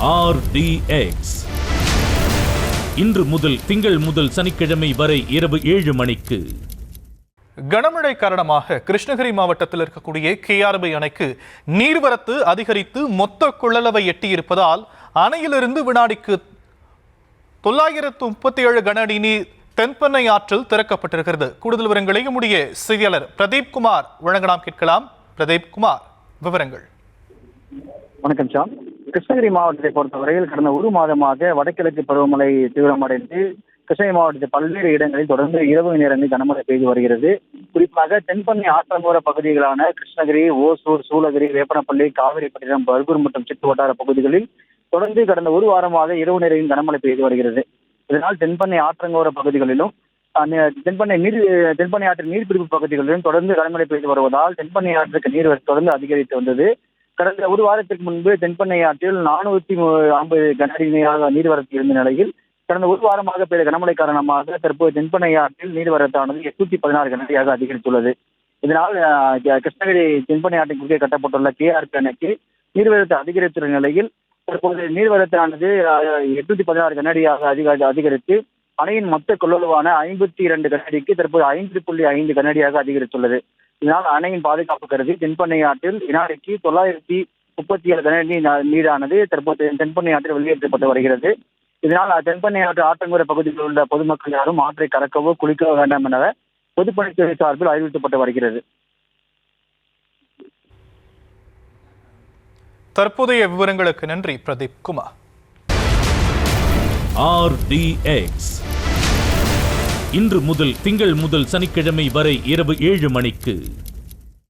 RDX இன்று முதல் திங்கள் முதல் சனிக்கிழமை வரை இரவு 7 மணிக்கு. கனமழை காரணமாக கிருஷ்ணகிரி மாவட்டத்தில் இருக்கக்கூடிய KRB அணைக்கு நீர்வரத்து அதிகரித்து மொத்த கொள்ளளவை எட்டியிருப்பதால் அணையிலிருந்து வினாடிக்கு 937 கன அடி நீர் தென்பெண்ணை ஆற்றில் திறக்கப்பட்டிருக்கிறது. கூடுதல் விவரங்களை நம்முடைய செய்தியாளர் பிரதீப் குமார் வழங்க நாம் கேட்கலாம். பிரதீப் குமார், விவரங்கள். வணக்கம் சாம். கிருஷ்ணகிரி மாவட்டத்தை பொறுத்தவரையில் கடந்த ஒரு மாதமாக வடகிழக்கு பருவமழை தீவிரமடைந்து கிருஷ்ணகிரி மாவட்டத்தில் பல்வேறு இடங்களில் தொடர்ந்து இரவு நேரங்களில் கனமழை பெய்து வருகிறது. குறிப்பாக தென்பெண்ணை ஆற்றங்கோர பகுதிகளான கிருஷ்ணகிரி, ஓசூர், சூளகிரி, வேப்பனப்பள்ளி, காவிரிப்பட்டினம், பர்கூர் மற்றும் சுற்று வட்டார பகுதிகளில் தொடர்ந்து கடந்த ஒரு வாரமாக இரவு நேரம் கனமழை பெய்து வருகிறது. இதனால் தென்பெண்ணை ஆற்றங்கோர பகுதிகளிலும் தென்பெண்ணை ஆற்றின் நீர்பிடிப்பு பகுதிகளிலும் தொடர்ந்து கனமழை பெய்து வருவதால் தென்பெண்ணை ஆற்றுக்கு நீர் தொடர்ந்து அதிகரித்து வந்தது. கடந்த ஒரு வாரத்திற்கு முன்பு தென்பெண்ணை ஆற்றில் 450 கன அடி நீர்வரத்து இருந்த நிலையில் கடந்த ஒரு வாரமாக பெய்த கனமழை காரணமாக தற்போது தென்பெண்ணை ஆற்றில் நீர்வரத்தானது 816 கன அடியாக அதிகரித்துள்ளது. இதனால் கிருஷ்ணகிரி தென்பெண்ணை ஆற்றின் குறுக்கே கட்டப்பட்டுள்ள KRB அணைக்கு நீர்வரத்து அதிகரித்துள்ள நிலையில் தற்போது நீர்வரத்தானது 816 கன அடியாக அதிகரித்து அணையின் மொத்த கொள்ளளவான 52 கன அடிக்கு தற்போது 5.5 கன அடியாக அதிகரித்துள்ளது. இதனால் அணையின் பாதுகாப்பு கருதி தென்பெண்ணை ஆற்றில் வினாடிக்கு 937 கன அடி நீரானது தற்போது தென்பெண்ணை ஆற்றில் வெளியேற்றப்பட்டு வருகிறது. இதனால் தென்பெண்ணை ஆற்று ஆற்றங்கரை பகுதியில் உள்ள பொதுமக்கள் யாரும் ஆற்றை கறக்கவோ குளிக்கவோ வேண்டாம் என பொதுப்பணித்துறை சார்பில் அறிவிக்கப்பட்டு வருகிறது. தற்போதைய விவரங்களுக்கு நன்றி பிரதீப் குமார். RDX இன்று முதல் திங்கள் முதல் சனிக்கிழமை வரை இரவு 7 மணிக்கு.